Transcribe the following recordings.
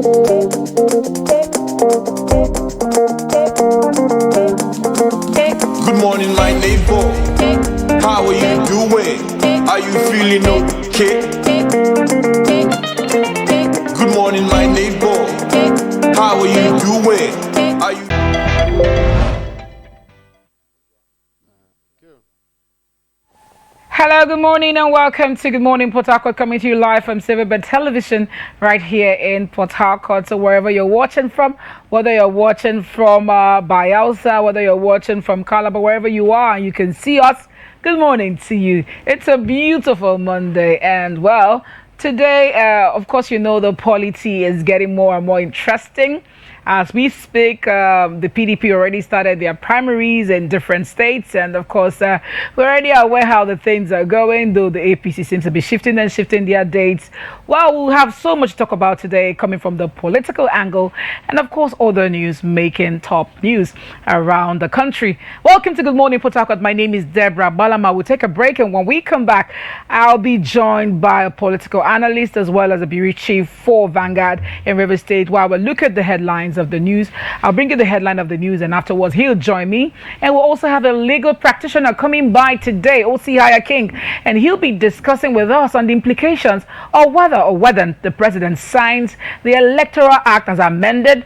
Good morning, my neighbor. How are you doing? Are you feeling okay? Good morning, my neighbor. How are you doing? Are you? Hello, good morning and welcome to Good Morning Port Harcourt, coming to you live from Silverbird Television right here in Port Harcourt. So wherever you're watching from, whether you're watching from Bayelsa, whether you're watching from Calabar, wherever you are, you can see us. Good morning to you. It's a beautiful Monday, and well, today, of course, you know the polity is getting more and more interesting. As we speak, the PDP already started their primaries in different states, and of course, we're already aware how the things are going, though the APC seems to be shifting their dates. Well, we'll have so much to talk about today, coming from the political angle, and of course, other news making top news around the country. Welcome to Good Morning Port Harcourt. My name is Deborah Balama. We'll take a break, and when we come back, I'll be joined by a political analyst as well as a bureau chief for Vanguard in River State, while we'll look at the headlines of the news. I'll bring you the headline of the news, and afterwards he'll join me, and we'll also have a legal practitioner coming by today, O.C. Haya King, and he'll be discussing with us on the implications of whether the president signs the Electoral Act as amended.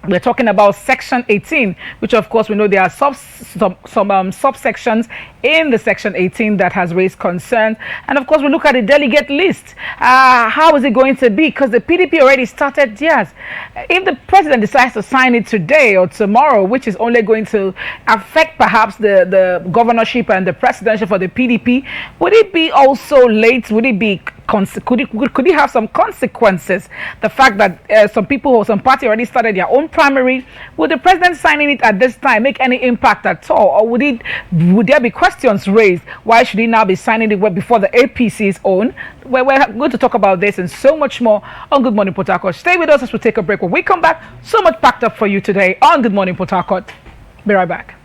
We're talking about Section 18, which of course we know there are some subsections in the Section 18 that has raised concern. And of course we look at the delegate list. How is it going to be? Because the PDP already started theirs. If the president decides to sign it today or tomorrow, which is only going to affect perhaps the governorship and the presidential for the PDP, would it be also late? Would it be could it have some consequences? The fact that some people or some party already started their own primary, would the president signing it at this time make any impact at all, or would there be questions raised? Why should he now be signing it before the APC's own? We're going to talk about this and so much more on Good Morning Port Harcourt. Stay with us as we take a break. When we come back, so much packed up for you today on Good Morning Port Harcourt. Be right back.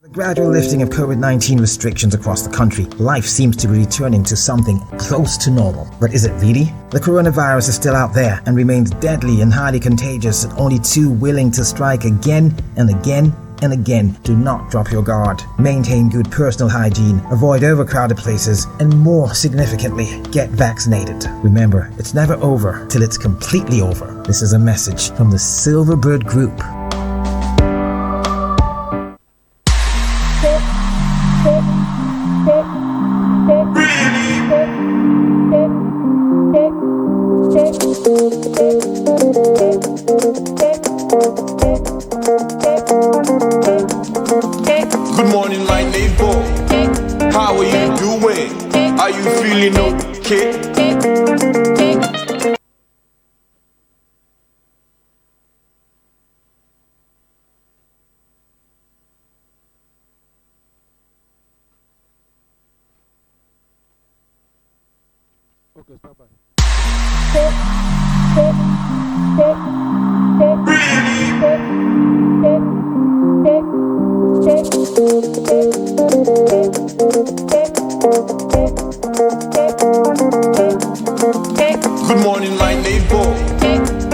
The gradual lifting of COVID-19 restrictions across the country, life seems to be returning to something close to normal. But is it really? The coronavirus is still out there and remains deadly and highly contagious, and only too willing to strike again and again and again. Do not drop your guard. Maintain good personal hygiene, avoid overcrowded places, and more significantly, get vaccinated. Remember, it's never over till it's completely over. This is a message from the Silverbird Group. Good morning, my neighbor. How are you doing? Are you feeling okay? Okay, stop by. Good morning, my neighbor.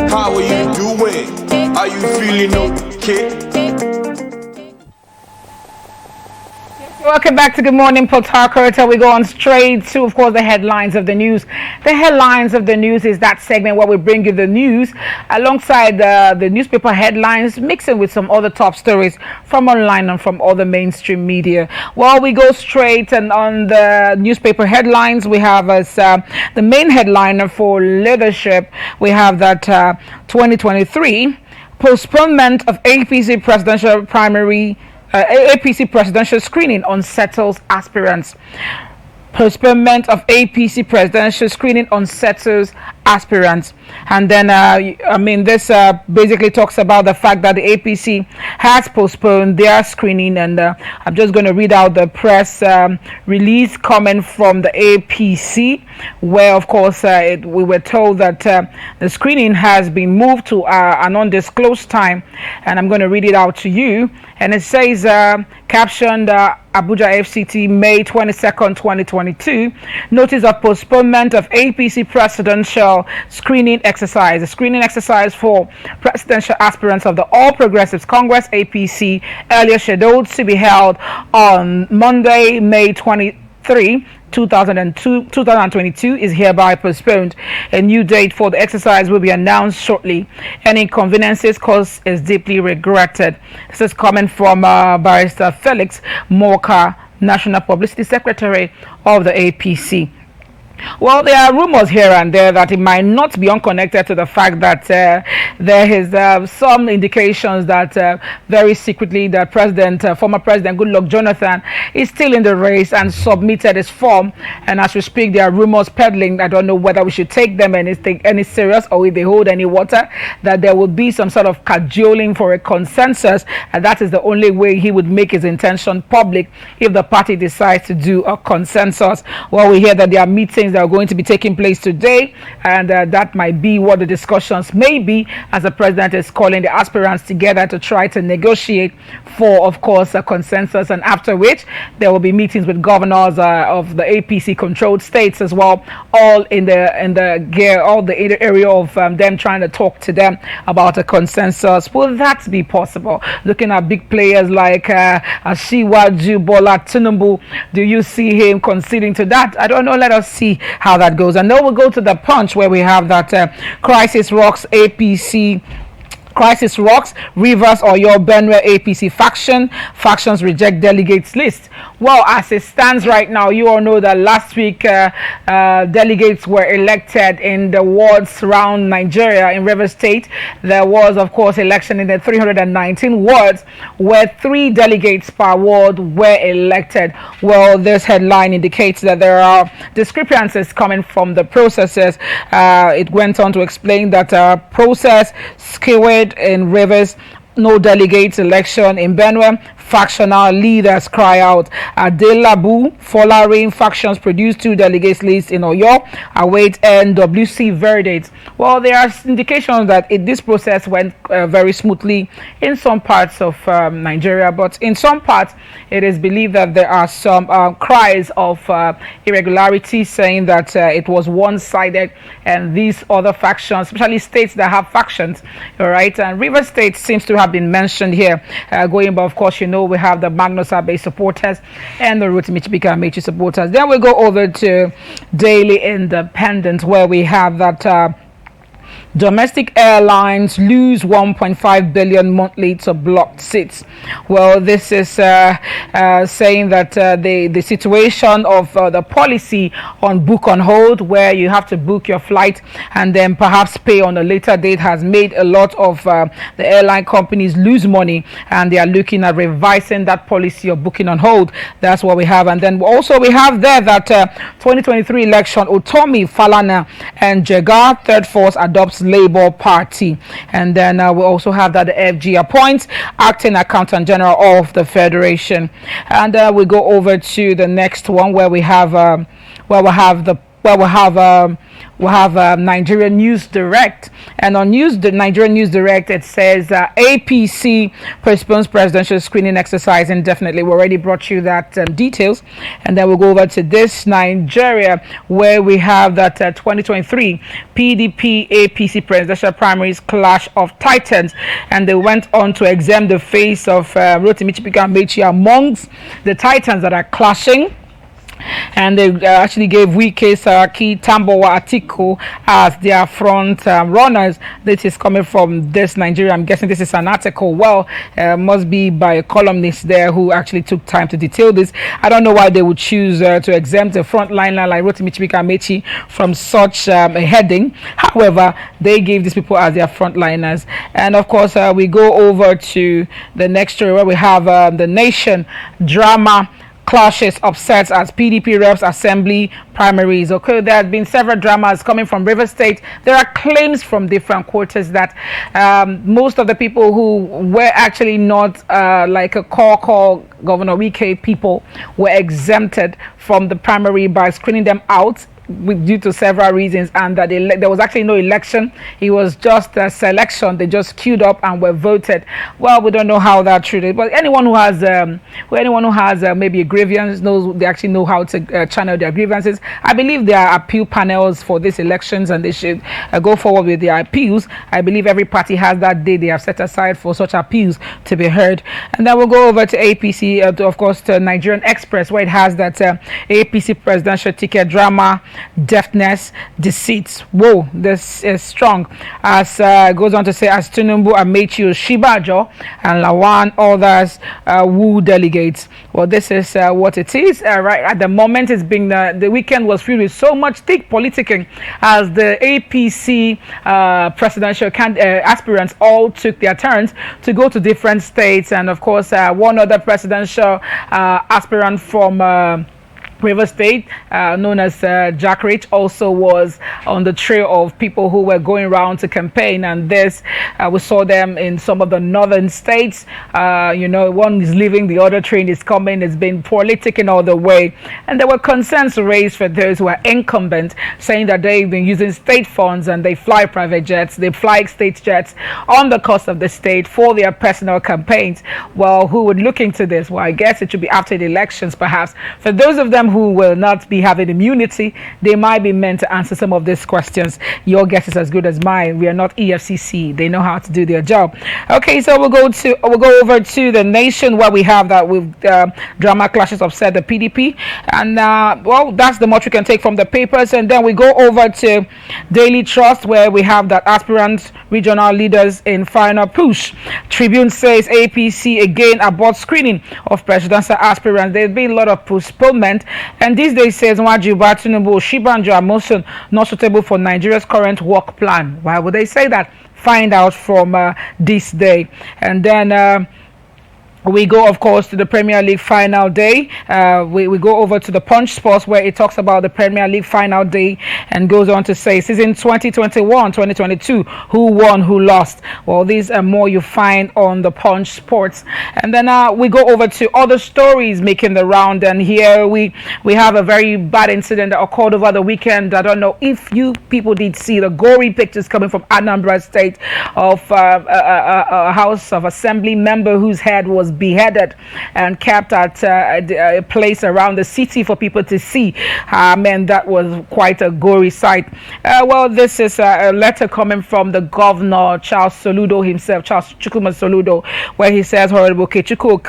How are you doing? Are you feeling okay? Welcome back to Good Morning Port Harcourt. We go on straight to, of course, the headlines of the news. The headlines of the news is that segment where we bring you the news alongside the newspaper headlines, mixing with some other top stories from online and from other mainstream media. Well, we go straight, and on the newspaper headlines, we have as the main headliner for leadership, we have that 2023 postponement of APC presidential primary. APC presidential screening unsettles aspirants. Postponement of APC presidential screening unsettles aspirants. And then this basically talks about the fact that the APC has postponed their screening, and I'm just going to read out the press release coming from the APC, where of course we were told that the screening has been moved to an undisclosed time, and I'm going to read it out to you. And it says, captioned Abuja FCT, May 22nd, 2022, notice of postponement of APC presidential national screening exercise. The screening exercise for presidential aspirants of the All Progressives Congress (APC), earlier scheduled to be held on Monday, May 23, 2022, is hereby postponed. A new date for the exercise will be announced shortly. Any inconveniences caused is deeply regretted. This is coming from Barrister Felix Morka, National Publicity Secretary of the APC. Well, there are rumors here and there that it might not be unconnected to the fact that there is some indications that very secretly the former President Goodluck Jonathan is still in the race and submitted his form. And as we speak, there are rumors peddling. I don't know whether we should take them any serious or if they hold any water, that there will be some sort of cajoling for a consensus, and that is the only way he would make his intention public if the party decides to do a consensus. Well, we hear that there are meetings that are going to be taking place today, and that might be what the discussions may be, as the president is calling the aspirants together to try to negotiate for, of course, a consensus, and after which there will be meetings with governors of the APC controlled states as well, all in the area of them trying to talk to them about a consensus. Will that be possible? Looking at big players like Asiwaju Bola Tinubu, do you see him conceding to that? I don't know. Let us see how that goes. And then we'll go to the Punch, where we have that crisis rocks APC. Crisis rocks Rivers or your Benue APC factions reject delegates list. Well, as it stands right now, you all know that last week delegates were elected in the wards around Nigeria. In Rivers State, there was, of course, election in the 319 wards, where 3 delegates per ward were elected. Well, this headline indicates that there are discrepancies coming from the processes. It went on to explain that process skewed in Rivers, no delegates election in Benue, factional leaders cry out. Adelabu, Folarin factions produce 2 delegates list in Oyo, await NWC verdict. Well, there are indications that this process went very smoothly in some parts of Nigeria, but in some parts it is believed that there are some cries of irregularity, saying that it was one-sided, and these other factions, especially states that have factions, all right, and River State seems to have been mentioned here, going by, of course, you know, we have the Magnus Abe supporters and the Rotimi Mechi supporters. Then we go over to Daily Independent, where we have that domestic airlines lose 1.5 billion monthly to blocked seats. Well, this is saying that the situation of the policy on book on hold, where you have to book your flight and then perhaps pay on a later date, has made a lot of the airline companies lose money, and they are looking at revising that policy of booking on hold. That's what we have. And then also we have there that 2023 election, Otomi, Falana and Jega, Third Force adopts Labour Party. And then we also have that the FG appoints acting accountant general of the Federation. And we go over to the next one, where we have Nigerian News Direct. And on Nigerian News Direct, it says APC postpones presidential screening exercise indefinitely. We already brought you that details. And then we'll go over to This Nigeria, where we have that 2023 PDP APC presidential primaries clash of titans. And they went on to examine the face of Rotimi Mechi amongst the titans that are clashing. And they actually gave Wike, Saraki, Tambowa, Atiku as their front runners. This is coming from This Nigeria. I'm guessing this is an article. Well, must be by a columnist there who actually took time to detail this. I don't know why they would choose to exempt a frontliner like Rotimi Mechi from such a heading. However, they gave these people as their frontliners. And of course, we go over to the next story, where we have the Nation drama clashes upsets as PDP reps assembly primaries. Okay, there have been several dramas coming from River State. There are claims from different quarters that most of the people who were actually not like a core Governor Wike people were exempted from the primary by screening them out due to several reasons, and that there was actually no election. It was just a selection. They just queued up and were voted. Well, we don't know how that treated, but anyone who has maybe a grievance knows, they actually know how to channel their grievances. I believe there are appeal panels for these elections, and they should go forward with their appeals. I believe every party has that day they have set aside for such appeals to be heard. And then we'll go over to APC, of course, to Nigerian Express, where it has that APC presidential ticket drama, deftness, deceit. Whoa, this is strong. As goes on to say, as Tinubu, Amechi, Shibajo, and Lawan, others woo delegates. Well, this is what it is. Right at the moment, it's been the weekend was filled with so much thick politicking as the APC presidential aspirants all took their turns to go to different states, and of course, one other presidential aspirant from River State, known as Jack Rich, also was on the trail of people who were going around to campaign, and this we saw them in some of the northern states. One is leaving, the other train is coming. It's been politicking all the way, and there were concerns raised for those who are incumbent, saying that they've been using state funds and they fly private jets, they fly state jets on the cost of the state for their personal campaigns. Well, who would look into this? Well, I guess it should be after the elections, perhaps. For those of them who will not be having immunity, they might be meant to answer some of these questions. Your guess is as good as mine. We are not EFCC. They know how to do their job. Okay, so we'll go over to the Nation, where we have that with drama clashes upset the PDP, and well, that's the much we can take from the papers. And then we go over to Daily Trust, where we have that aspirant regional leaders in final push. Tribune says APC again about screening of presidential aspirants. There's been a lot of postponement. And these days says Wajiba Tinubu Shibanjo are motion not suitable for Nigeria's current work plan. Why would they say that? Find out from this day. And then we go, of course, to the Premier League final day. We go over to the Punch Sports, where it talks about the Premier League final day and goes on to say season 2021-2022, who won, who lost. Well, these are more you find on the Punch Sports. And then we go over to other stories making the round. And here we have a very bad incident that occurred over the weekend. I don't know if you people did see the gory pictures coming from Anambra State of a House of Assembly member whose head was beheaded and kept at a place around the city for people to see. And that was quite a gory sight. Well, this is a letter coming from the governor, Charles Soludo himself, Charles Chukwuma Soludo, where he says, Honorable Okechukwu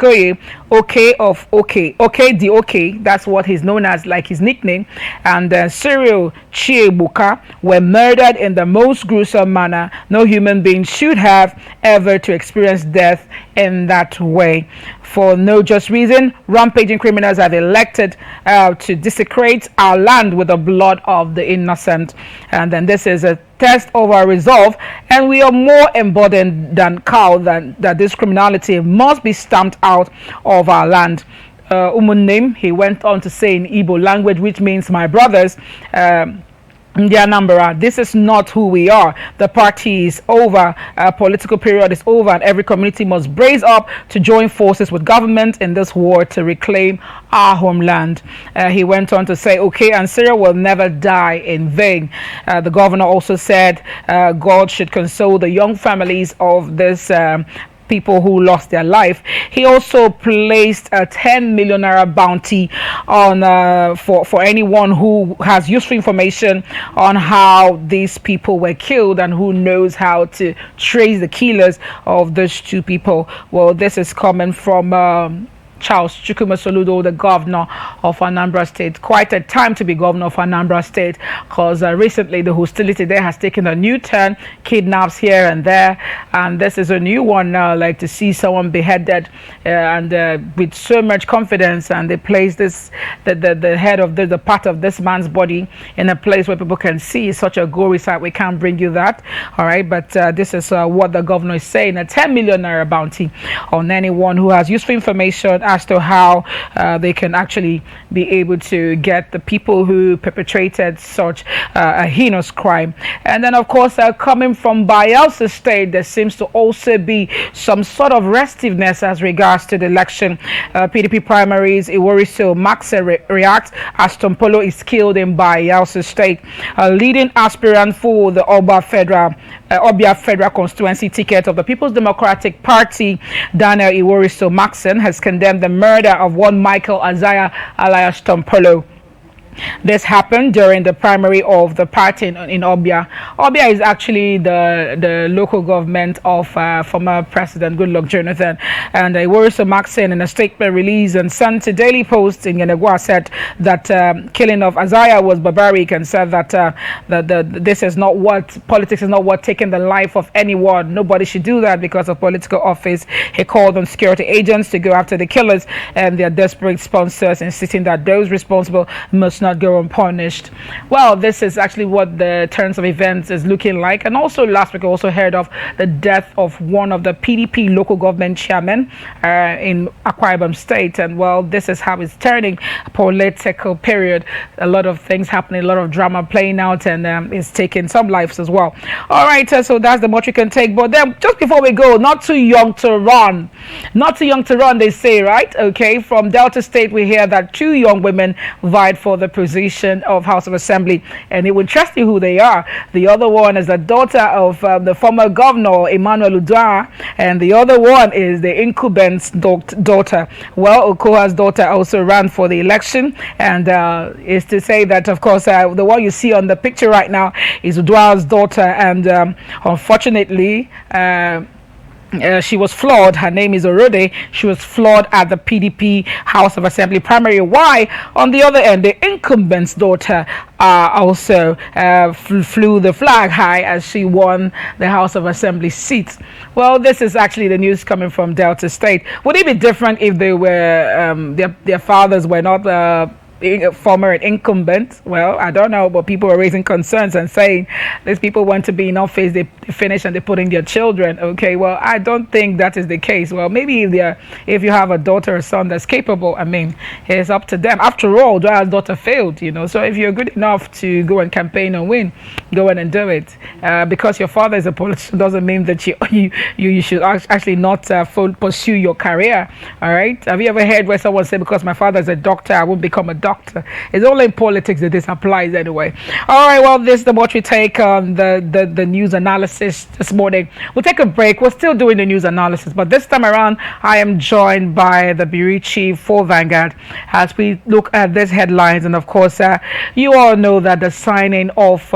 Okoye, okay, that's what he's known as, like his nickname, and Cyril Chiebuka were murdered in the most gruesome manner no human being should have ever to experience death in that way. For no just reason, rampaging criminals have elected to desecrate our land with the blood of the innocent. And then this is a test of our resolve, and we are more emboldened than cow that this criminality must be stamped out of our land. Umunnim, he went on to say in Igbo language, which means my brothers, this is not who we are. The party is over, political period is over, and every community must brace up to join forces with government in this war to reclaim our homeland. He went on to say, okay, and Syria will never die in vain. The governor also said God should console the young families of this people who lost their life. He also placed a 10 million naira bounty on for anyone who has useful information on how these people were killed and who knows how to trace the killers of those two people. Well, this is coming from Charles Chukwuma Soludo, the governor of Anambra State. Quite a time to be governor of Anambra State, because recently the hostility there has taken a new turn, kidnaps here and there, and this is a new one now, like to see someone beheaded and with so much confidence, and they place this the head of the part of this man's body in a place where people can see. Such a gory sight. We can't bring you that, all right, but this is what the governor is saying: a 10 million naira bounty on anyone who has useful information as to how they can actually be able to get the people who perpetrated such a heinous crime. And then, of course, coming from Bayelsa State, there seems to also be some sort of restiveness as regards to the election. PDP primaries, Iworiso Maxe reacts as Tompolo is killed in Bayelsa State. A leading aspirant for the Obia Federal Constituency ticket of the People's Democratic Party, Daniel Iworiso Maxon, has condemned the murder of one Michael Isaiah alias Tompolo. This happened during the primary of the party in Obia. Obia is actually the local government of former President Goodluck Jonathan. And Iworiso Maxon, in a statement released and sent to Daily Post in Yenagua, said that killing of Isaiah was barbaric, and said that this is not what politics is not what taking the life of anyone. Nobody should do that because of political office. He called on security agents to go after the killers and their desperate sponsors, insisting that those responsible must not go unpunished. Well, this is actually what the turns of events is looking like. And also last week I also heard of the death of one of the PDP local government chairmen in Akwa Ibom State. And well, this is how it's turning a political period. A lot of things happening, a lot of drama playing out, and it's taking some lives as well. All right, so that's the much we can take. But then just before we go, not too young to run, they say, right? Okay, from Delta State we hear that 2 young women vied for the position of House of Assembly, and it will interest you who they are. The other one is the daughter of the former governor Emmanuel Udwa, and the other one is the incumbent's daughter. Well, Okoha's daughter also ran for the election, and is to say that, of course, the one you see on the picture right now is Udwa's daughter, and unfortunately she was flawed. Her name is Orode. She was flawed at the PDP House of Assembly primary. Why? On the other end, the incumbent's daughter also flew the flag high as she won the House of Assembly seat. Well, this is actually the news coming from Delta State. Would it be different if they were their fathers were not former incumbent? Well, I don't know, but people are raising concerns and saying these people want to be in office, they finish and they put in their children. Okay, well, I don't think that is the case. Well, maybe if you have a daughter or son that's capable, I mean, it's up to them. After all, Dwyer's daughter failed, so if you're good enough to go and campaign and win, go in and do it. Because your father is a politician doesn't mean that you should actually not pursue your career. All right, have you ever heard where someone said, because my father is a doctor, I won't become a doctor? It's only in politics that this applies anyway. All right, well, this is the much we take on the news analysis this morning. We'll take a break. We're still doing the news analysis, but this time around I am joined by the Bureau Chief for Vanguard as we look at these headlines. And of course, you all know that the signing of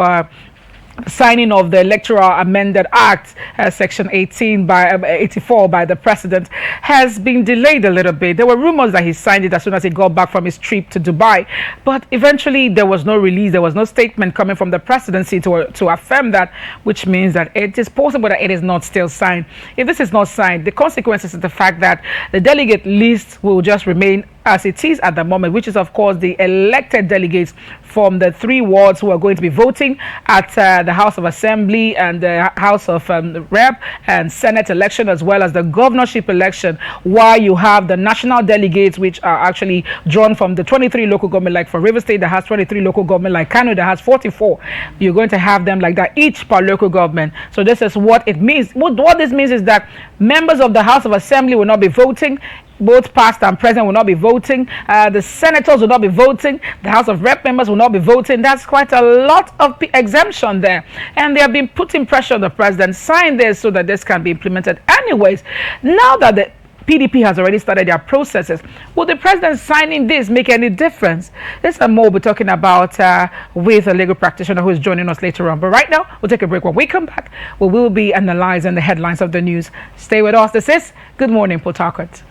the Electoral Amended Act, Section 84 by the President, has been delayed a little bit. There were rumors that he signed it as soon as he got back from his trip to Dubai, but eventually there was no release, there was no statement coming from the presidency to affirm that, which means that it is possible that it is not still signed. If this is not signed, the consequences is the fact that the delegate list will just remain as it is at the moment, which is of course the elected delegates from the 3 wards who are going to be voting at the House of Assembly and the House of Rep and Senate election, as well as the governorship election, while you have the national delegates, which are actually drawn from the 23 local government, like for River State that has 23 local government, like Kano that has 44. You're going to have them like that, each per local government. So this is what it means. What this means is that members of the House of Assembly will not be voting. Both past and present will not be voting. The senators will not be voting. The House of Rep members will not be voting. That's quite a lot of exemption there. And they have been putting pressure on the president. Sign this so that this can be implemented. Anyways, now that the PDP has already started their processes, will the president signing this make any difference? This and more we'll be talking about with a legal practitioner who is joining us later on. But right now, we'll take a break. When we come back, we will be analyzing the headlines of the news. Stay with us. This is Good Morning, Port Harcourt.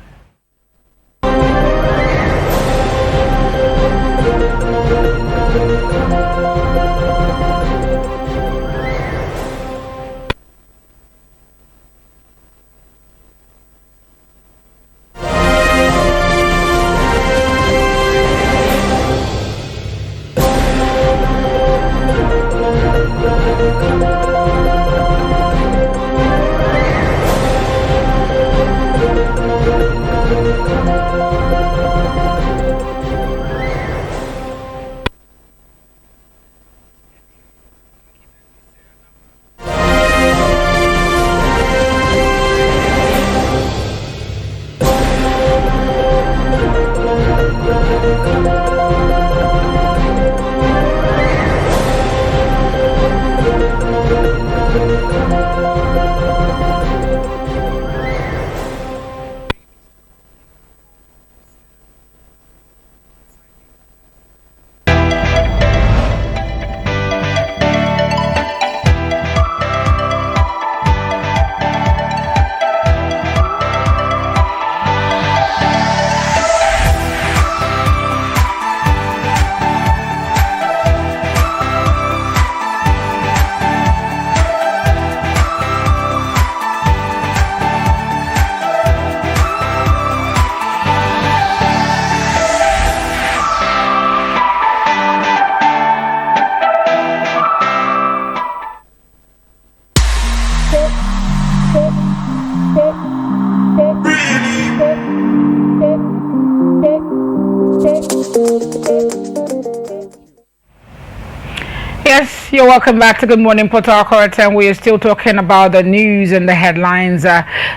you're welcome back to Good Morning Port Harcourt, and we are still talking about the news and the headlines.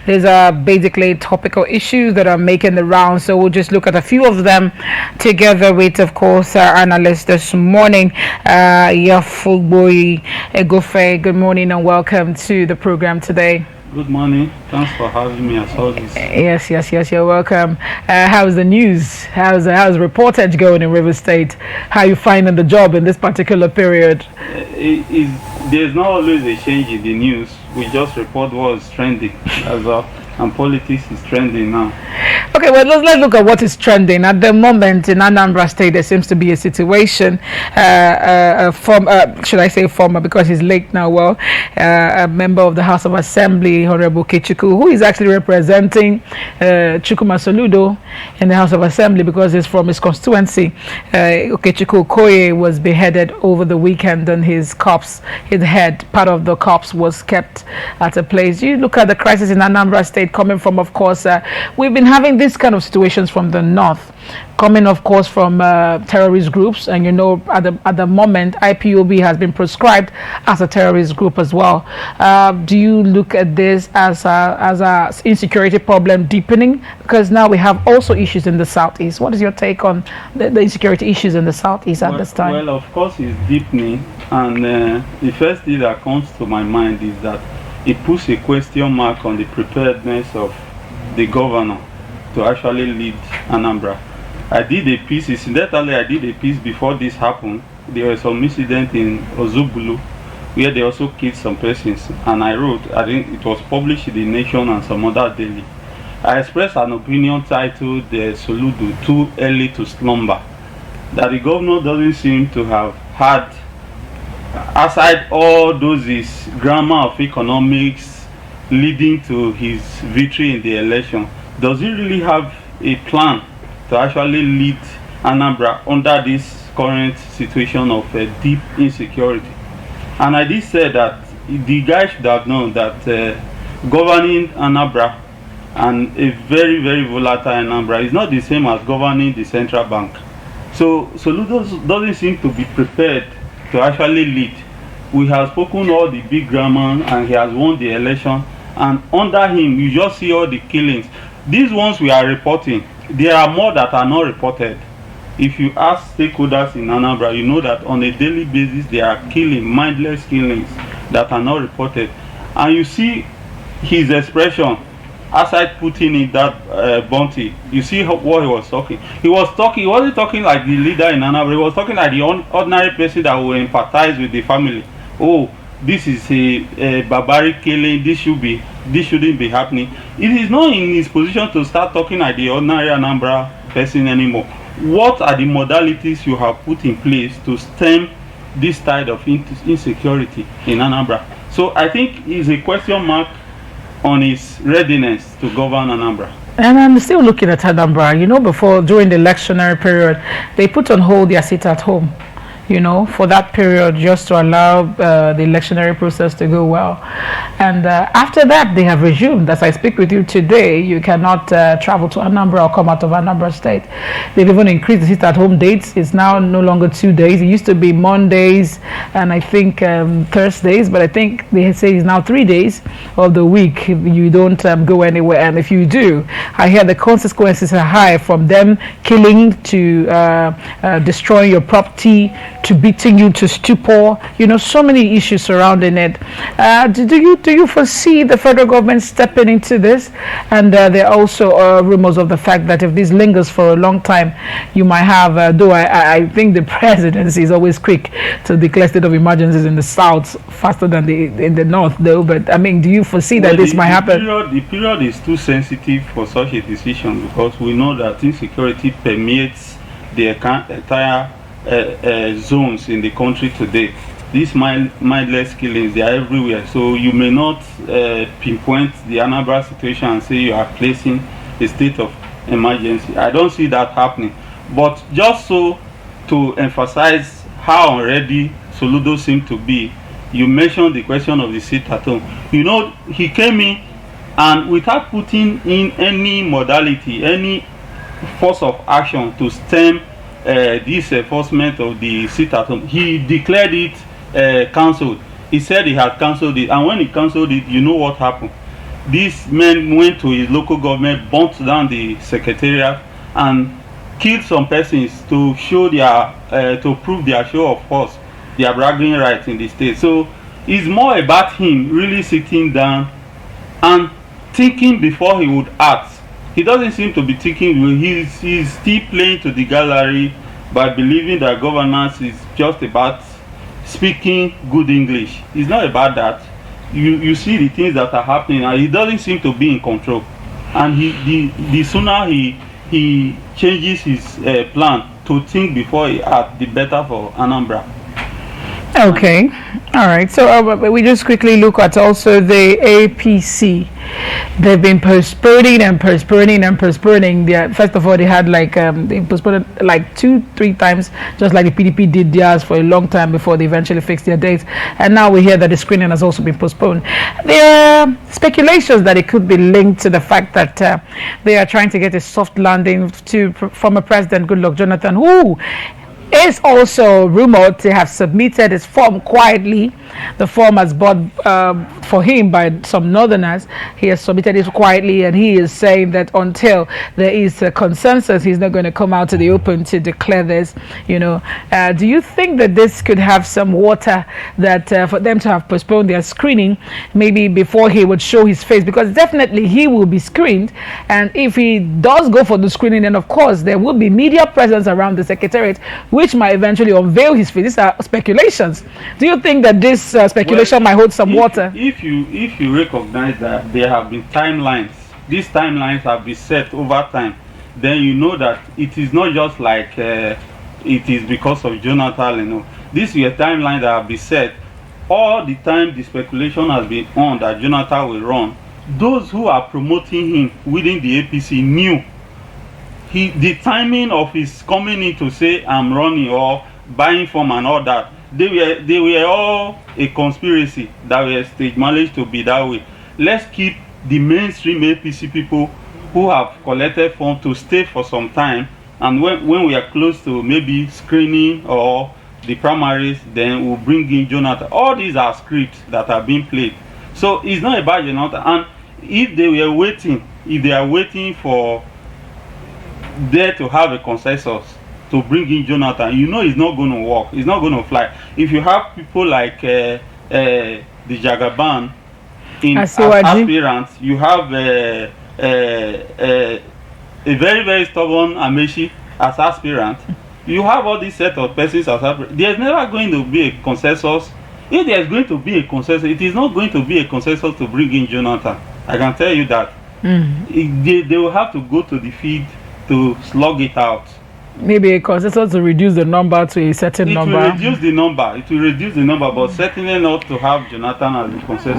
These are basically topical issues that are making the rounds, so we'll just look at a few of them together with, of course, our analyst this morning, Yafugborhi, Egufe. Good morning and welcome to the program today. Good morning. Thanks for having me as always. Yes, you're welcome. How's the news? How's reportage going in River State? How are you finding the job in this particular period? There's not always a change in the news. We just report what's trending as well. And politics is trending now. Okay, well, let's look at what is trending. At the moment in Anambra State, there seems to be a situation, should I say former, because he's late now, well, a member of the House of Assembly, Honorable Okechukwu, who is actually representing Chukwuma Soludo in the House of Assembly because he's from his constituency. Okechukwu Okoye was beheaded over the weekend, and his head, part of the corpse was kept at a place. You look at the crisis in Anambra State coming from, of course, we've been having these kind of situations from the north, coming, of course, from terrorist groups, and at the moment IPOB has been proscribed as a terrorist group as well. Do you look at this as a insecurity problem deepening, because now we have also issues in the southeast? What is your take on the insecurity issues in the southeast at this time? Well, of course, it's deepening, and the first thing that comes to my mind is that it puts a question mark on the preparedness of the governor to actually lead Anambra. I did a piece before this happened. There was some incident in Ozubulu where they also killed some persons, and I think it was published in The Nation and some other daily. I expressed an opinion titled Soludo Too Early to Slumber, that the governor doesn't seem to have had, aside all those his grammar of economics leading to his victory in the election, does he really have a plan to actually lead Anambra under this current situation of deep insecurity? And I did say that the guy should have known that governing Anambra, and a very, very volatile Anambra, is not the same as governing the central bank. So Soludo doesn't seem to be prepared to actually lead. We have spoken all the big grammar, and he has won the election, and under him you just see all the killings. These ones we are reporting, there are more that are not reported. If you ask stakeholders in Anambra, you know that on a daily basis there are mindless killings that are not reported. And you see his expression, aside putting in that bounty, you see what he was talking. He wasn't talking like the leader in Anambra, he was talking like the ordinary person that will empathize with the family. Oh, this is a barbaric killing, this shouldn't be happening. It is not in his position to start talking like the ordinary Anambra person anymore. What are the modalities you have put in place to stem this tide of insecurity in Anambra? So I think it's a question mark on his readiness to govern Anambra. And I'm still looking at Anambra. During the electionary period, they put on hold their sit at home, for that period, just to allow the electionary process to go well. And after that, they have resumed. As I speak with you today, you cannot travel to Anambra or come out of Anambra State. They've even increased the sit-at-home dates. It's now no longer 2 days. It used to be Mondays and I think Thursdays, but I think they say it's now 3 days of the week. You don't go anywhere, and if you do, I hear the consequences are high, from them killing to destroying your property, to beating you to stupor. So many issues surrounding it. Do you foresee the federal government stepping into this? And there are also rumors of the fact that if this lingers for a long time, you might have, though I think the presidency is always quick to declare state of emergencies in the south faster than in the north, though. But I mean, do you foresee that this might happen? The period is too sensitive for such a decision, because we know that insecurity permeates the entire zones in the country today. These mindless killings, they are everywhere. So you may not pinpoint the Anambra situation and say you are placing a state of emergency. I don't see that happening. But just so to emphasize how unready Soludo seemed to be, you mentioned the question of the sit at home. He came in, and without putting in any modality, any force of action to stem this enforcement of the sit at home, he declared it cancelled. He said he had cancelled it, and when he cancelled it, you know what happened? These men went to his local government, burnt down the secretariat, and killed some persons to show their to prove their show of force, their bragging rights in the state. So it's more about him really sitting down and thinking before he would act. He doesn't seem to be thinking. He's still playing to the gallery by believing that governance is just about speaking good English. It's not about that. You see the things that are happening, and he doesn't seem to be in control. And the sooner he changes his plan to think before he acts, the better for Anambra. Okay, all right. So we just quickly look at also the APC. They've been postponing and postponing and postponing. First of all, they had they postponed like 2-3 times, just like the PDP did theirs for a long time before they eventually fixed their dates. And now we hear that the screening has also been postponed. There are speculations that it could be linked to the fact that they are trying to get a soft landing to former President Goodluck Jonathan, who is also rumored to have submitted his form quietly. The form has bought for him by some northerners. He has submitted it quietly, and he is saying that until there is a consensus, he's not going to come out to the open to declare this. Do you think that this could have some water, that for them to have postponed their screening maybe before he would show his face? Because definitely he will be screened, and if he does go for the screening, then of course there will be media presence around the secretariat, which might eventually unveil his face. These are speculations. Do you think that this speculation might hold some water? If you recognize that there have been timelines, these timelines have been set over time, then you know that it is not just like it is because of Jonathan. These were timelines that have been set. All the time the speculation has been on that Jonathan will run. Those who are promoting him within the APC knew the timing of his coming in to say I'm running or buying form and all that. They were all a conspiracy that were stage managed to be that way. Let's keep the mainstream APC people who have collected form to stay for some time, and when we are close to maybe screening or the primaries, then we'll bring in Jonathan. All these are scripts that are being played. So it's not about Jonathan. And if they are waiting for there to have a consensus to bring in Jonathan, it's not going to work. It's not going to fly. If you have people like the Jagaban as aspirants, you have a very, very stubborn Amechi as aspirant. You have all these set of persons as aspirant. There's never going to be a consensus. If there's going to be a consensus, it is not going to be a consensus to bring in Jonathan. I can tell you that. They will have to go to the field to slug it out. Maybe a consensus to reduce the number to a certain number. It will reduce the number, but certainly not to have Jonathan as the consensus.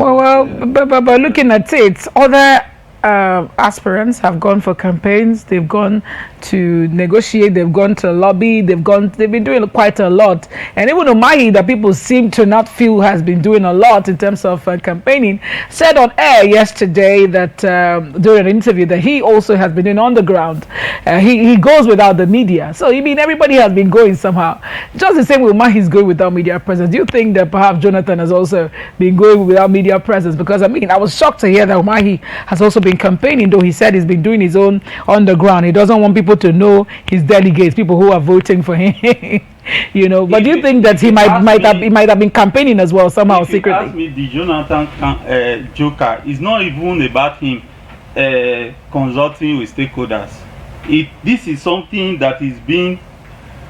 But looking at it, other aspirants have gone for campaigns, they've gone to negotiate, they've gone to lobby, they've been doing quite a lot. And even Umahi, that people seem to not feel has been doing a lot in terms of campaigning, said on air yesterday that during an interview that he also has been doing on the ground. He goes without the media. So everybody has been going somehow. Just the same way Umahi is going without media presence. Do you think that perhaps Jonathan has also been going without media presence? Because I was shocked to hear that Umahi has also been campaigning, though he said he's been doing his own on the ground. He doesn't want people to know his delegates, people who are voting for him. But do you think that he might have been campaigning as well somehow secretly? Ask me, the Jonathan joker is not even about him consulting with stakeholders. This is something that is being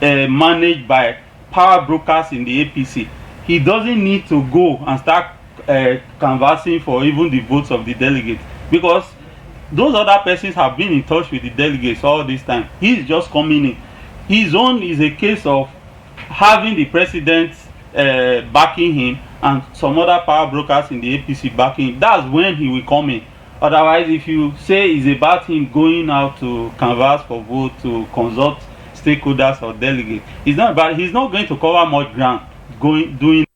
managed by power brokers in the APC. He doesn't need to go and start canvassing for even the votes of the delegates, because those other persons have been in touch with the delegates all this time. He's just coming in. His own is a case of having the president backing him and some other power brokers in the APC backing him. That's when he will come in. Otherwise, if you say it's about him going out to canvass for vote, to consult stakeholders or delegates, he's not going to cover much ground doing.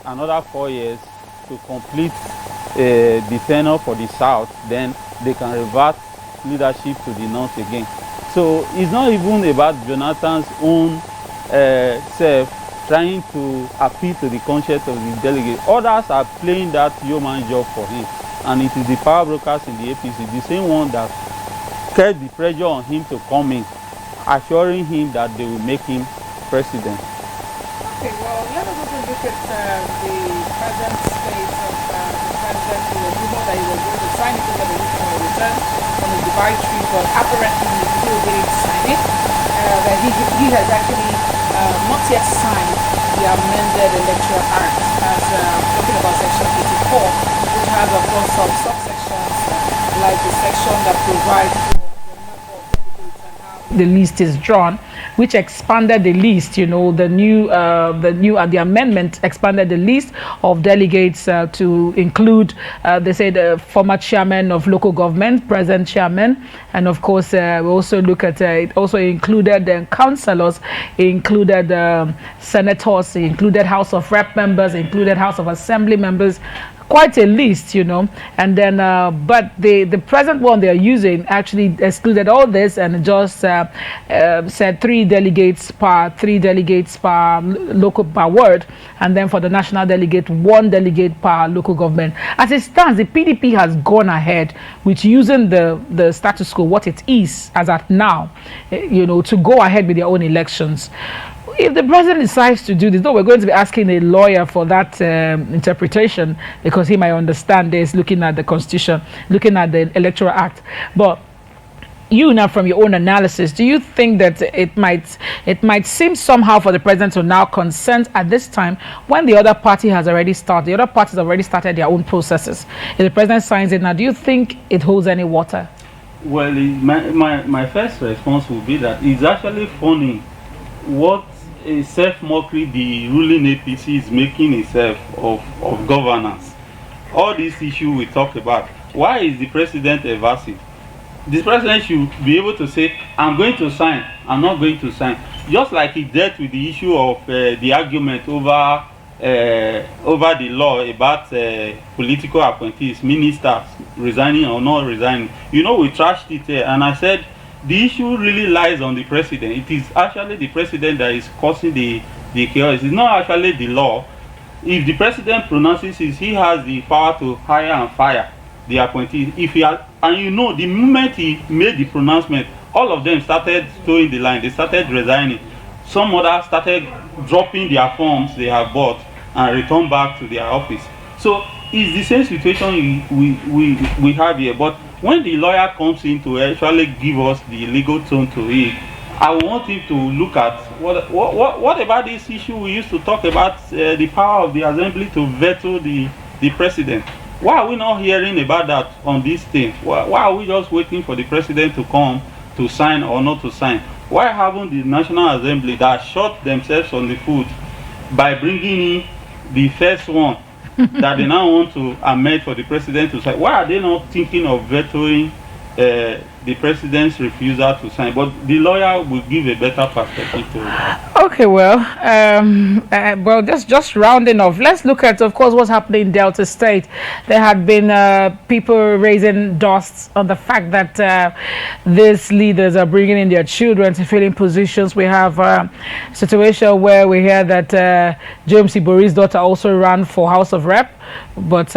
another 4 years to complete the tenure for the South, then they can revert leadership to the North again. So it's not even about Jonathan's own self trying to appeal to the conscience of the delegate. Others are playing that yeoman job for him, and it is the power brokers in the APC, the same one that kept the pressure on him to come in, assuring him that they will make him president. Okay, well, let us also look at the present state of the president. He was rumored that he was going to sign it over the weekend when he returned from the Dubai trip, but apparently he still didn't sign it. That he has actually not yet signed the amended Electoral Act, as talking about Section 84, which has, of course, some subsections, like the section that provides for the list is drawn, which expanded the list. You know, the amendment expanded the list of delegates to include, they say, the former chairman of local government, present chairman, and of course we also look at it also included the councillors, included senators, included House of Rep members, included House of Assembly members. Quite a list, you know, and then but the present one they are using actually excluded all this and just said 3 delegates per local per ward, and then for the national delegate 1 delegate per local government. As it stands, the PDP has gone ahead with using the status quo, what it is as at now, you know, to go ahead with their own elections. If the president decides to do this, though, we're going to be asking a lawyer for that interpretation, because he might understand this, looking at the Constitution, looking at the Electoral Act. But you now, from your own analysis, do you think that it might seem somehow for the president to now consent at this time when the other party has already started, the other parties have already started their own processes? If the president signs it now, do you think it holds any water? Well, my first response would be that it's actually funny what a self-mockery the ruling APC is making itself of governance. All these issues we talk about, why is the president evasive? The president should be able to say, I'm going to sign, I'm not going to sign. Just like he dealt with the issue of the argument over the law about political appointees, ministers resigning or not resigning. You know, we trashed it here, and I said, the issue really lies on the president. It is actually the president that is causing the chaos. It's not actually the law. If the president pronounces it, he has the power to hire and fire the appointees. And you know, the moment he made the pronouncement, all of them started towing the line. They started resigning. Some others started dropping their forms they have bought and return back to their office. So it's the same situation we have here. But when the lawyer comes in to actually give us the legal tone to it, I want him to look at what about this issue we used to talk about, the power of the assembly to veto the president. Why are we not hearing about that on this thing? Why are we just waiting for the president to come to sign or not to sign? Why haven't the National Assembly that shot themselves on the foot by bringing in the first one that they now want to amend for the president to sign? Why are they not thinking of vetoing the president's refusal to sign? But the lawyer will give a better perspective to it. Okay, well, just rounding off, let's look at, of course, what's happening in Delta State. There had been people raising dust on the fact that these leaders are bringing in their children to fill in positions. We have a situation where we hear that James Ibori's daughter also ran for House of Rep, but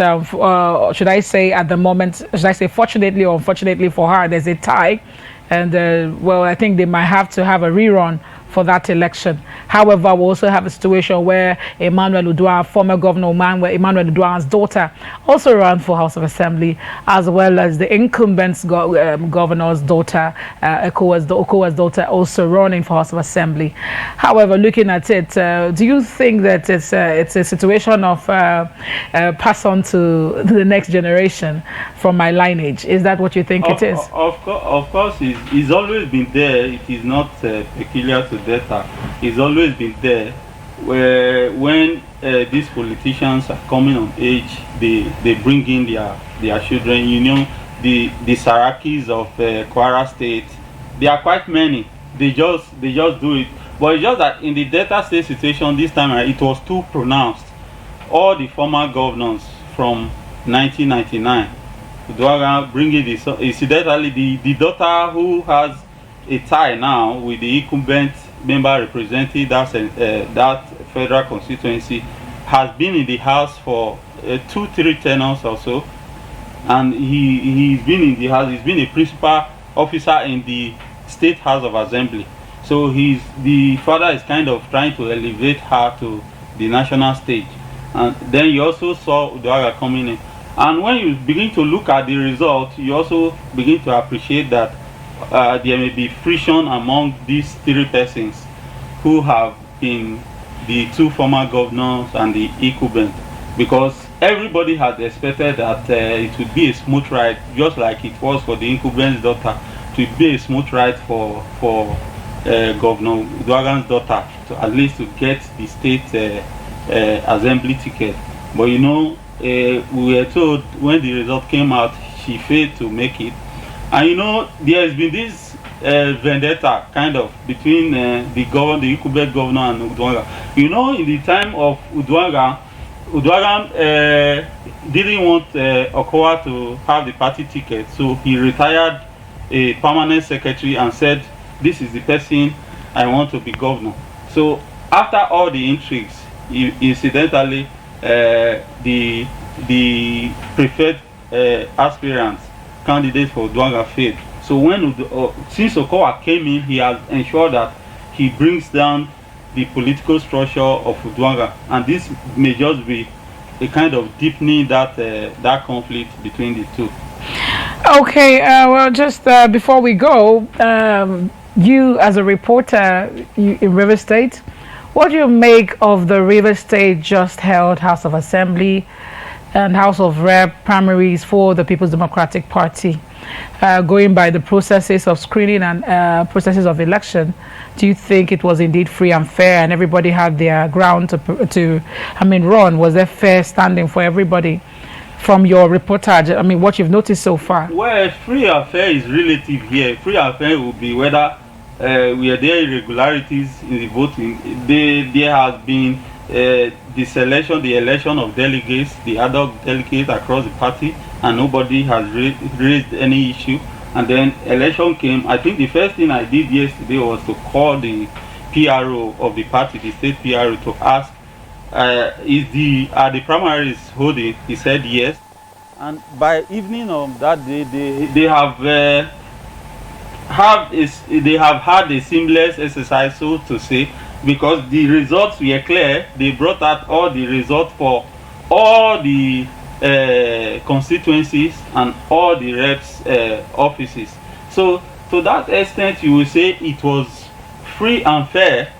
should I say at the moment, should I say fortunately or unfortunately for her, there's a tie, and well, I think they might have to have a rerun for that election. However, we also have a situation where Emmanuel Udua, former governor Emmanuel Udua's daughter, also ran for House of Assembly, as well as the incumbent governor's daughter, Okowa's daughter, also running for House of Assembly. However, looking at it, do you think that it's a situation of pass on to the next generation from my lineage? Is that what you think it is? Of course, it's always been there. It is not peculiar to data. It's always been there, where when these politicians are coming on age, they bring in their children. You know, the Sarakis of Kwara State, they are quite many. They just do it. But it's just that in the Delta State situation this time, it was too pronounced. all the former governors from 1999. Uduaghan bringing this, incidentally, the daughter who has a tie now with the incumbent member representing that federal constituency has been in the house for 2-3 tenures or so, and he's been in the house. He's been a principal officer in the State House of Assembly. So the father is kind of trying to elevate her to the national stage. And then you also saw Uduaghan coming in. And when you begin to look at the result, you also begin to appreciate that there may be friction among these 3 persons who have been the 2 former governors and the incumbent, because everybody had expected that it would be a smooth ride, just like it was for the incumbent's daughter. It would be a smooth ride for Governor Uduaghan's daughter, at least to get the state assembly ticket. But you know, we were told when the result came out, she failed to make it. And you know, there has been this vendetta kind of between the incumbent governor and Uduaghan. You know, in the time of Uduaghan didn't want Okowa to have the party ticket, so he retired a permanent secretary and said, "This is the person I want to be governor." So after all the intrigues, incidentally, the preferred aspirants candidate for Uduaghan failed. So when since Okowa came in, he has ensured that he brings down the political structure of Uduaghan, and this may just be a kind of deepening that conflict between the two. Okay, well, just before we go, you as a reporter in River State, what do you make of the River State just held House of Assembly and House of Rep primaries for the People's Democratic Party? Going by the processes of screening and processes of election, do you think it was indeed free and fair, and everybody had their ground to run? Was there fair standing for everybody? From your reportage, what you've noticed so far? Well, free and fair is relative here. Free and fair will be whether were there irregularities in the voting. There has been the election of delegates, the ad hoc delegates across the party, and nobody has raised any issue. And then election came. I think the first thing I did yesterday was to call the PRO of the party, the state PRO, to ask, are the primaries holding? He said yes. And by evening of that day, they have had a seamless exercise, so to say, because the results were clear. They brought out all the results for all the constituencies and all the reps offices. So to that extent, you will say it was free and fair,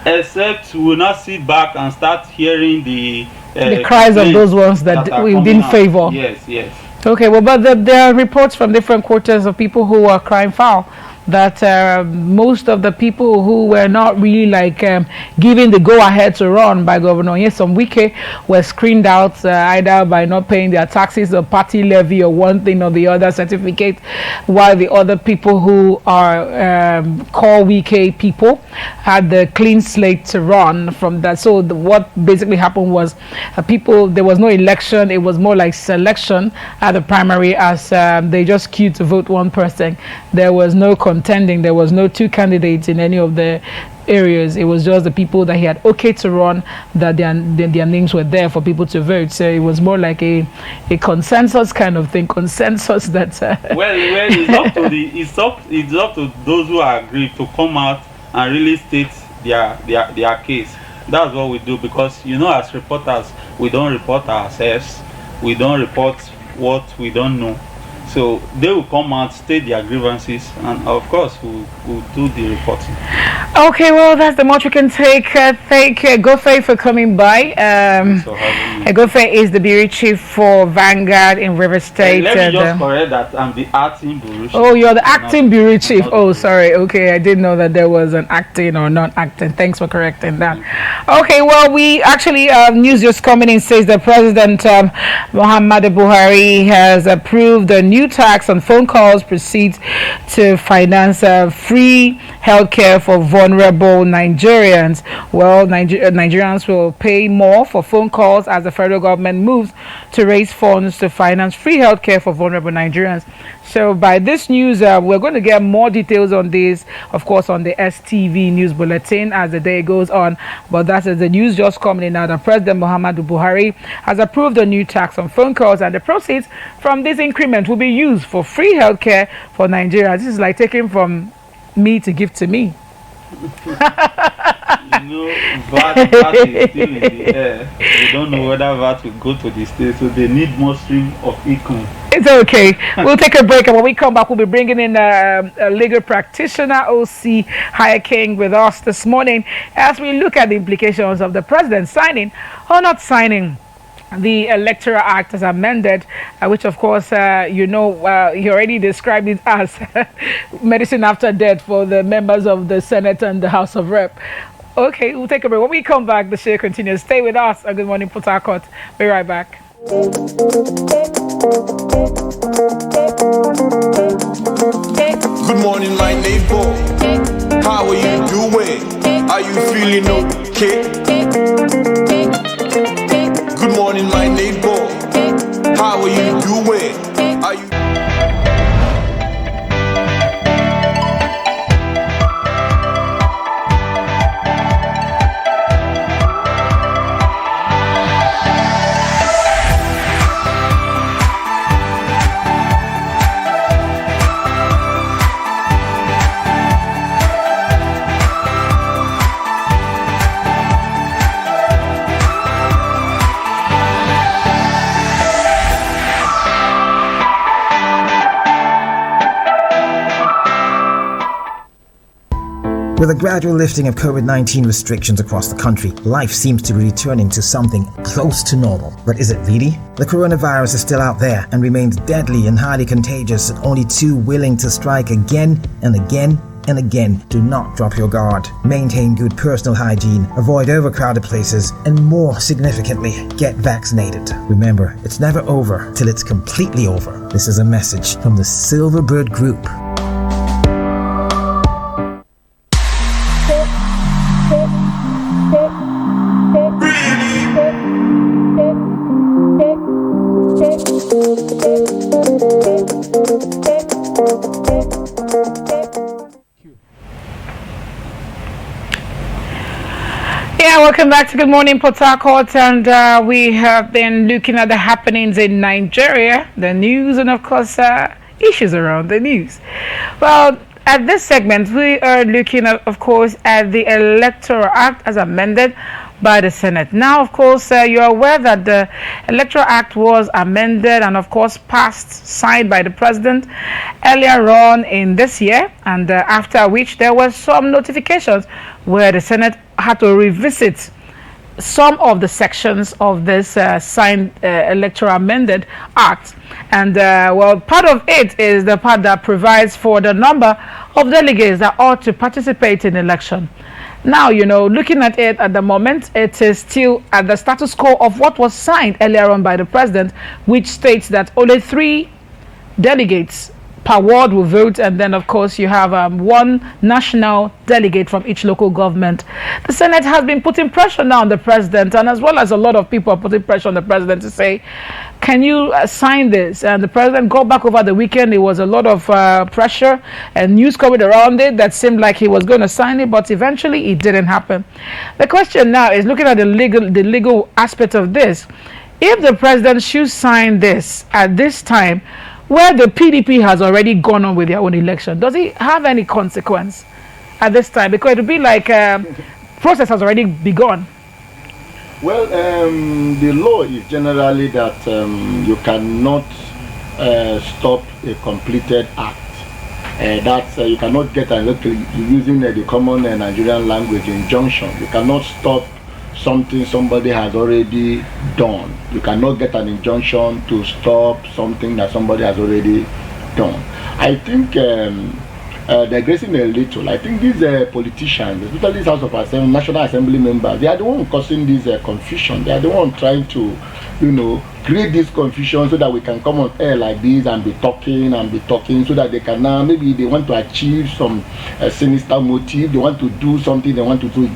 except we will not sit back and start hearing the cries of those ones that we didn't favor. Yes. Okay, well, but there are reports from different quarters of people who are crying foul that most of the people who were not really giving the go-ahead to run by Governor Nyesom Wike were screened out either by not paying their taxes or party levy or one thing or the other certificate, while the other people who are core Wike people had the clean slate to run from that. So what basically happened was there was no election. It was more like selection at the primary, as they just queued to vote one person. There was no contending. There was no 2 candidates in any of the areas. It was just the people that he had okay to run, that their names were there for people to vote. So it was more like a consensus kind of thing. Consensus that well, it's up to those who are aggrieved to come out and really state their case. That's what we do, because as reporters, we don't report ourselves. We don't report what we don't know. So they will come out, state their grievances, and of course we'll do the reporting. Okay, well, that's the much we can take. Thank Egufe for coming by. Egufe is the bureau chief for Vanguard in River State. Let me just correct that I'm the acting bureau chief. Oh, you're the acting bureau chief. Oh, sorry. Okay, I didn't know that there was an acting or non-acting. Thanks for correcting that. Okay, well, we actually news just coming in says that President Muhammadu Buhari has approved the new new tax on phone calls proceeds to finance free healthcare for vulnerable Nigerians. Well, Nigerians will pay more for phone calls as the federal government moves to raise funds to finance free healthcare for vulnerable Nigerians. So by this news, we're going to get more details on this, of course, on the STV news bulletin as the day goes on. But that is the news just coming in now that President Muhammadu Buhari has approved a new tax on phone calls, and the proceeds from this increment will be used for free healthcare for Nigerians. This is like taking from me to give to me. VAT is still in the air. We don't know whether VAT will go to the state, so they need more stream of income. It's okay. We'll take a break, and when we come back, we'll be bringing in a legal practitioner, OC Higher King, with us this morning as we look at the implications of the president signing or not signing the Electoral Act as amended, which of course, he already described it as medicine after death for the members of the Senate and the House of Rep. Okay, we'll take a break. When we come back, the show continues. Stay with us on Good Morning Port Harcourt. Be right back. Good morning, my neighbor. How are you doing? Are you feeling okay? Good morning, my neighbor. How are you doing? Are you... With the gradual lifting of COVID-19 restrictions across the country, life seems to be returning to something close to normal. But is it really? The coronavirus is still out there and remains deadly and highly contagious, and only too willing to strike again and again and again. Do not drop your guard. Maintain good personal hygiene, avoid overcrowded places, and more significantly, get vaccinated. Remember, it's never over till it's completely over. This is a message from the Silverbird Group. Welcome back to Good Morning Port Harcourt, and we have been looking at the happenings in Nigeria, the news, and of course issues around the news. Well, at this segment we are looking at, of course, at the Electoral Act as amended by the Senate. Now, of course, you're aware that the Electoral Act was amended and, of course, passed, signed by the President earlier on in this year, and after which there were some notifications where the Senate had to revisit some of the sections of this signed Electoral Amended Act. And, well, part of it is the part that provides for the number of delegates that ought to participate in election. Now, looking at it at the moment, it is still at the status quo of what was signed earlier on by the President, which states that only 3 delegates per ward will vote, and then, of course, you have 1 national delegate from each local government. The Senate has been putting pressure now on the President, and as well as a lot of people are putting pressure on the President to say, can you sign this? And the President got back over the weekend. There was a lot of pressure and news coming around it that seemed like he was going to sign it, but eventually it didn't happen. The question now is looking at the legal aspect of this. If the President should sign this at this time, where the PDP has already gone on with their own election, does it have any consequence at this time? Because it would be like process has already begun. Well, the law is generally that you cannot stop a completed act. You cannot get an electoral using the common Nigerian language injunction. You cannot stop something somebody has already done. You cannot get an injunction to stop something that somebody has already done. I think digressing a little, I think these politicians, especially this House of Assembly, National Assembly members, they are the one causing this confusion. They are the one trying to, create this confusion so that we can come on air like this and be talking so that they can now, maybe they want to achieve some sinister motive, they want to do something, they want to do,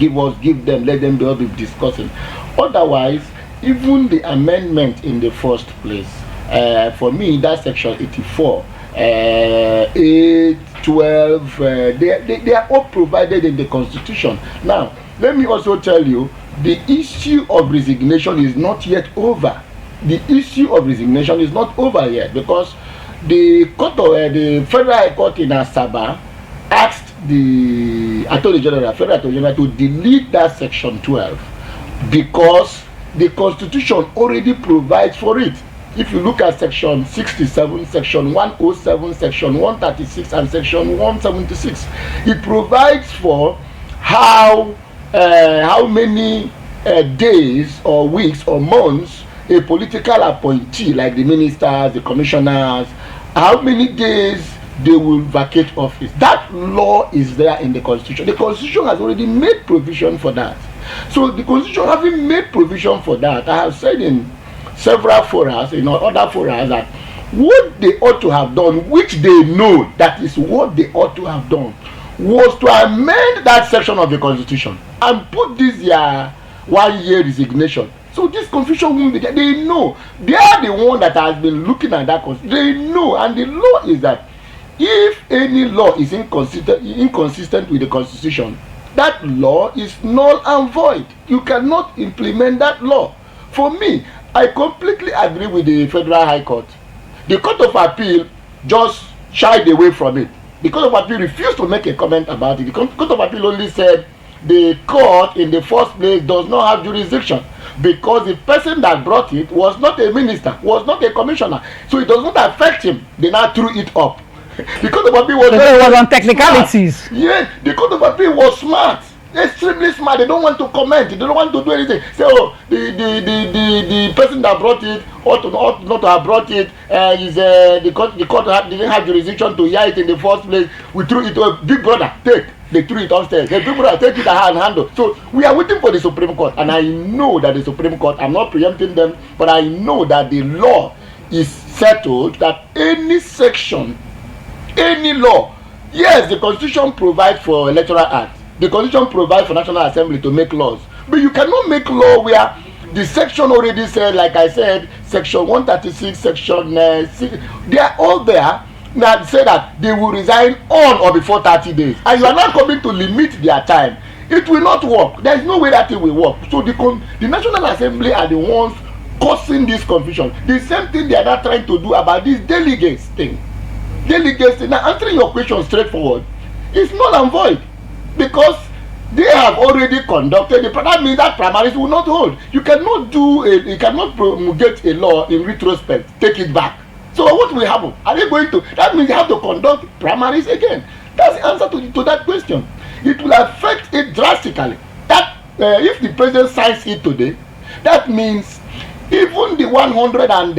let them be discussing. Otherwise, even the amendment in the first place, for me, that section 84, 8, 12, they are all provided in the Constitution. Now, let me also tell you, the issue of resignation is not yet over. The issue of resignation is not over yet, because the Federal High Court in Asaba asked the Attorney General, Federal Attorney General, to delete that section 12 because the Constitution already provides for it. If you look at section 67, section 107, section 136, and section 176, it provides for how many days or weeks or months a political appointee, like the ministers, the commissioners, how many days they will vacate office. That law is there in the Constitution. The Constitution has already made provision for that. So the Constitution having made provision for that, I have said in several forums, other forums, that what they ought to have done, which they know that is what they ought to have done, was to amend that section of the Constitution and put this 1 year resignation. So this confusion won't be there. They know. They are the one that has been looking at that Constitution. They know. And the law is that if any law is inconsistent with the Constitution, that law is null and void. You cannot implement that law. For me, I completely agree with the Federal High Court. The Court of Appeal just shied away from it. The Court of Appeal refused to make a comment about it. The Court of Appeal only said the court in the first place does not have jurisdiction because the person that brought it was not a minister, was not a commissioner. So it does not affect him. They now threw it up. The Court of Appeal was on technicalities. Yes, the Court of Appeal was smart. Extremely smart. They don't want to comment. They don't want to do anything. So the person that brought it ought not to have brought it. The court didn't have jurisdiction to hear it in the first place. We threw it to Big Brother. They threw it upstairs. The Big Brother take it and handle. So we are waiting for the Supreme Court, and I know that the Supreme Court, I'm not preempting them, but I know that the law is settled that any section, any law, yes, the Constitution provides for Electoral Act. The Constitution provides for National Assembly to make laws, but you cannot make law where the section already said, like I said, section 136, section 6, they are all there. Now say that they will resign on or before 30 days, and you are not coming to limit their time. It will not work. There is no way that it will work. So the National Assembly are the ones causing this confusion. The same thing they are not trying to do about this delegates thing. Now answering your question straightforward, it's null and void. Because they have already conducted that means that primaries will not hold. You cannot promulgate a law in retrospect, take it back. So what will happen? Are they going to? That means you have to conduct primaries again. That's the answer to that question. It will affect it drastically. That if the president signs it today, that means even the 100 and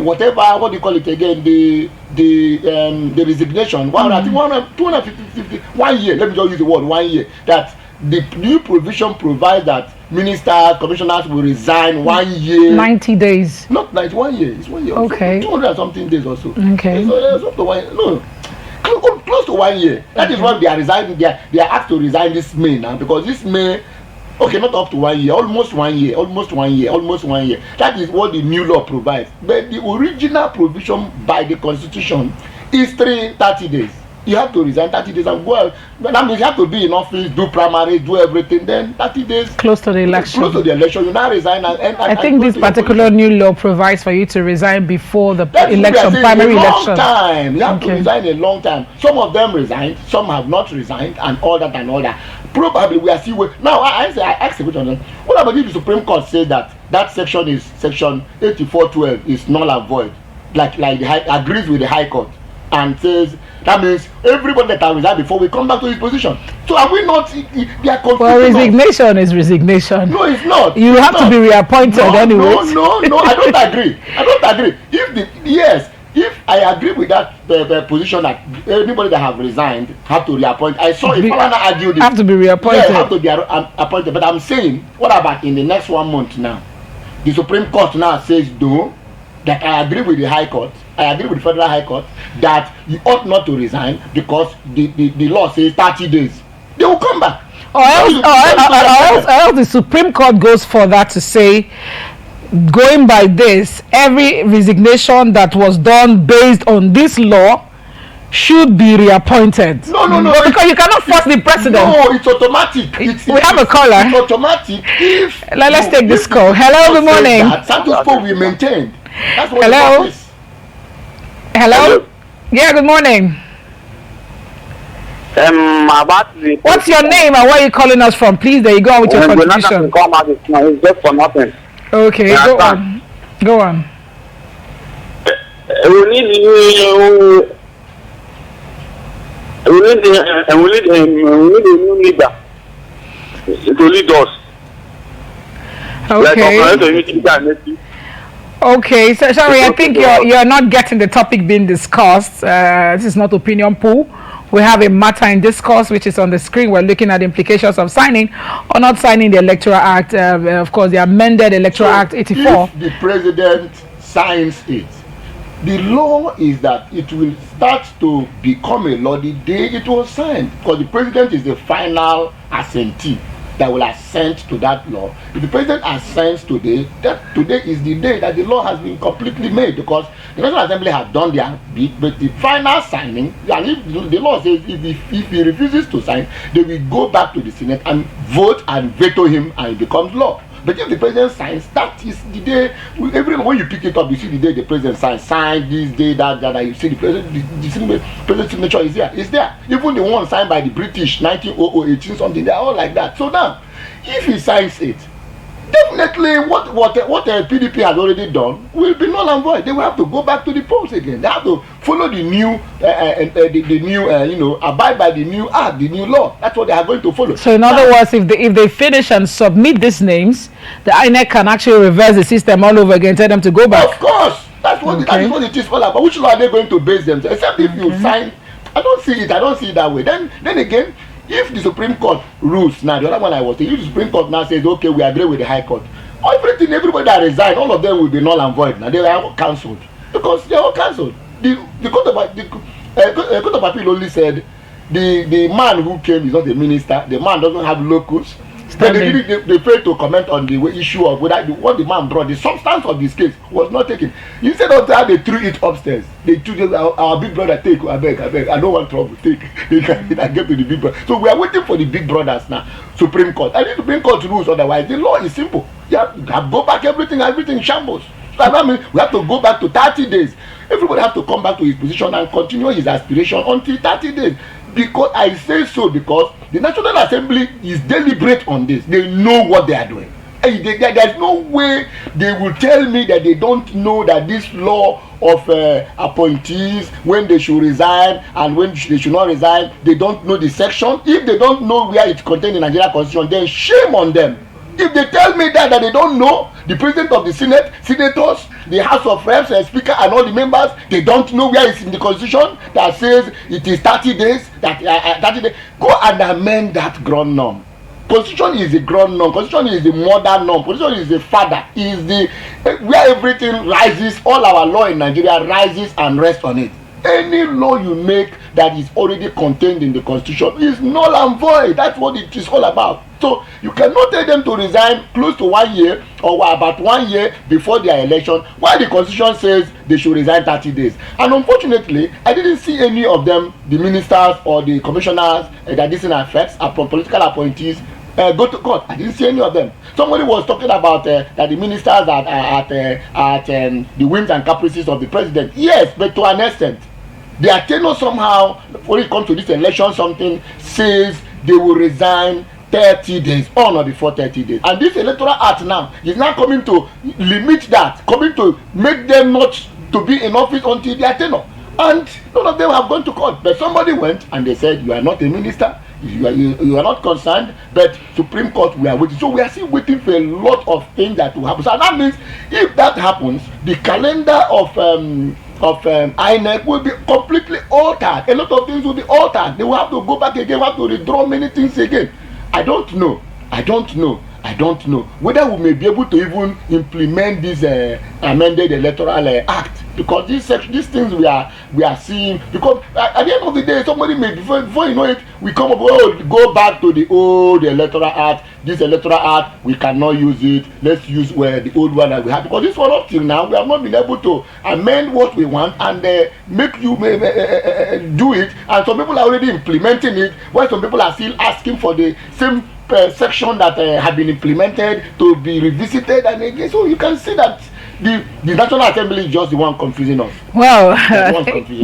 whatever, what do you call it again, the resignation, 250, 1 year, let me just use the word 1 year, that the new provision provides that ministers, commissioners will resign 1 year. 90 days. Not 1 year, it's 1 year. Okay. 200 and something days also. Okay. So it's up to 1 year. No. Close to 1 year. That is why they are resigning. They are asked to resign this May now, because this May, okay, not up to 1 year, almost 1 year. That is what the new law provides. But the original provision by the Constitution is 30 days. You have to resign 30 days and go out. That means you have to be in office, do primary, do everything. Then 30 days. Close to the election. You now resign. I think this particular new law provides for you to resign before the election, primary election. Time. You have to resign a long time. Some of them resigned, some have not resigned, and all that. Probably we are still waiting. Now I ask the question: what about if the Supreme Court says that section 8412 is null and void, like agrees with the High Court, and says that means everybody that has resigned before we come back to his position? So are we not? They are confused. Well, resignation is resignation. No, it's not. You have to be reappointed anyway. No, I don't agree. If if I agree with that position that anybody that have resigned have to reappoint, I saw if Falana argued it, have to be reappointed. Yeah, have to be appointed. But I'm saying, what about in the next 1 month now? The Supreme Court now says no, that I agree with the High Court, I agree with the Federal High Court that you ought not to resign because the law says 30 days. They will come back. Or else the Supreme Court goes further to say, going by this, every resignation that was done based on this law should be reappointed. No. Because you cannot force the president. No, it's automatic. We have a caller. It's automatic. Let's take this call. Hello, good morning. Status quo we maintained. That's what Hello. Hello. Yeah, good morning. What's your name and where are you calling us from? Please, there you go with your contribution. It's just for nothing. Okay, go on. Go on. We need a new leader to lead us. Okay. Okay, so sorry, I think you're not getting the topic being discussed. This is not opinion poll. We have a matter in discourse which is on the screen. We're looking at the implications of signing or not signing the Electoral Act. Of course, the amended Electoral Act 84. If the president signs it, the law is that it will start to become a law the day it was signed, because the president is the final assentee that will assent to that law. If the president assents today, that today is the day that the law has been completely made, because the National Assembly have done their bit, but the final signing, and if the law says if he refuses to sign, they will go back to the Senate and vote and veto him, and it becomes law. But if the president signs, that is the day. When you pick it up, you see the day the president sign this day, that. You see the president's signature is there. It's there. Even the one signed by the British 1918 something, they're all like that. So now, if he signs it, definitely what PDP has already done will be null and void. They will have to go back to the polls again. They have to follow the new, abide by the new act, the new law. That's what they are going to follow. So in other words, if they finish and submit these names, the INEC can actually reverse the system all over again, tell them to go back. Of course, that's what that is what it is all about. Which law are they going to base themselves? Except if you sign, I don't see it that way. Then again, if the Supreme Court rules now, the other one I was saying, if the Supreme Court now says, okay, we agree with the High Court, everybody that resigned, all of them will be null and void. Now they are cancelled because they are all cancelled. The Court of Appeal only said the man who came is not the minister. The man doesn't have locus. But they failed to comment on the issue of what the man brought. The substance of this case was not taken. Instead of that, they threw it upstairs. They threw our big brother, take, I beg, I don't want trouble, take. They can get to the big brother. So we are waiting for the big brothers now, Supreme Court. I need to bring court rules, otherwise the law is simple. You have to go back, everything shambles. So that means we have to go back to 30 days. Everybody have to come back to his position and continue his aspiration until 30 days. Because I say so because the National Assembly is deliberate on this. They know what they are doing. There's no way they will tell me that they don't know that this law of appointees, when they should resign and when they should not resign, they don't know the section. If they don't know where it's contained in the Nigerian Constitution, then shame on them. If they tell me that they don't know, the president of the Senate, senators, the House of Reps, Speaker, and all the members, they don't know where it's in the Constitution that says it is 30 days. 30 days. Go and amend that ground norm. Constitution is the ground norm. Constitution is the modern norm. Constitution is the father. Is the where everything rises. All our law in Nigeria rises and rests on it. Any law you make that is already contained in the Constitution is null and void. That's what it is all about. So you cannot tell them to resign close to 1 year or about 1 year before their election, while the Constitution says they should resign 30 days. And unfortunately, I didn't see any of them, the ministers or the commissioners that this affects, political appointees, go to court. I didn't see any of them. Somebody was talking about that the ministers are at the whims and caprices of the president. Yes, but to an extent. Their tenure somehow, when it comes to this election, something says they will resign 30 days on or before 30 days. And this Electoral Act now is now coming to limit that, coming to make them not to be in office until their tenure. And none of them have gone to court. But somebody went and they said, you are not a minister, you are not concerned, but Supreme Court, we are waiting. So we are still waiting for a lot of things that will happen. So that means if that happens, the calendar of of INEC will be completely altered. A lot of things will be altered. They will have to go back again, have to redraw many things again. I don't know whether we may be able to even implement this amended electoral act, because these things we are seeing, because at the end of the day somebody may before you know it, we come up, go back to the old electoral act. This electoral act, we cannot use it, let's use the old one that we have, because this one up till now we have not been able to amend what we want and make you do it, and some people are already implementing it, while some people are still asking for the same section that have been implemented to be revisited and again. So you can see that the National Assembly is just the one confusing us. Well,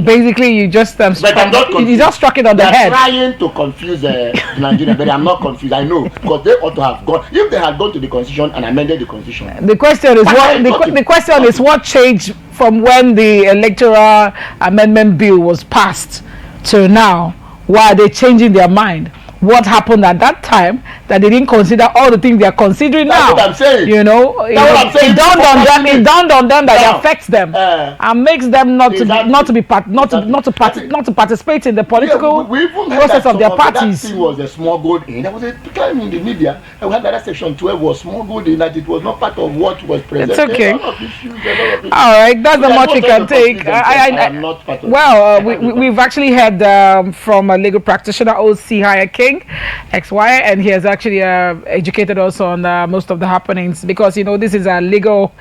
basically you just you just struck it on the head. Trying to confuse Nigeria, but I'm not confused. I know, because they ought to have gone. If they had gone to the Constitution and amended the Constitution. The question is the question is what changed from when the Electoral Amendment Bill was passed to now? Why are they changing their mind? What happened at that time that they didn't consider all the things they are considering now? That's what I'm saying. You know, it dawned on them that it affects them and makes them not to participate in the political process of their parties. That thing was a smuggled in. There was a time in the media and we had that section 12 was smuggled in, that it was not part of what was presented. It's okay. All right, that's the much we can take. We've actually had from a legal practitioner, O.C. Hayek XY, and he has actually educated us on most of the happenings, because this is a legal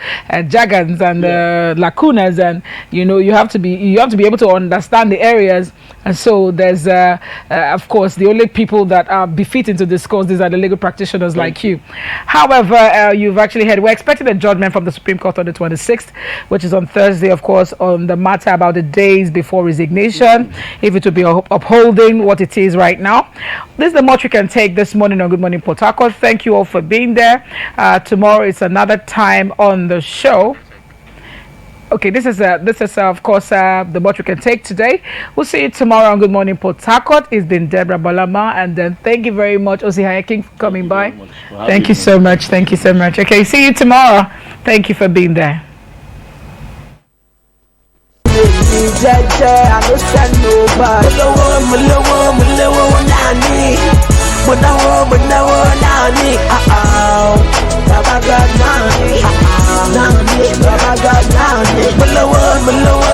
jargons and lacunas, and you have to be able to understand the areas. And so there's of course the only people that are befitting to discuss these are the legal practitioners like you. However, you've actually we're expecting a judgment from the Supreme Court on the 26th, which is on Thursday, of course, on the matter about the days before resignation, if it will be upholding what it is right now. This is the much we can take this morning on Good Morning Port Harcourt. Thank you all for being there. Tomorrow is another time on the show. Okay, this is of course the much we can take today. We'll see you tomorrow on Good Morning Port Harcourt. It's been Deborah Balama, and then thank you very much, O.C. Hayek, for coming by. Thank you so much. Thank you so much. Okay, see you tomorrow. Thank you for being there. But now,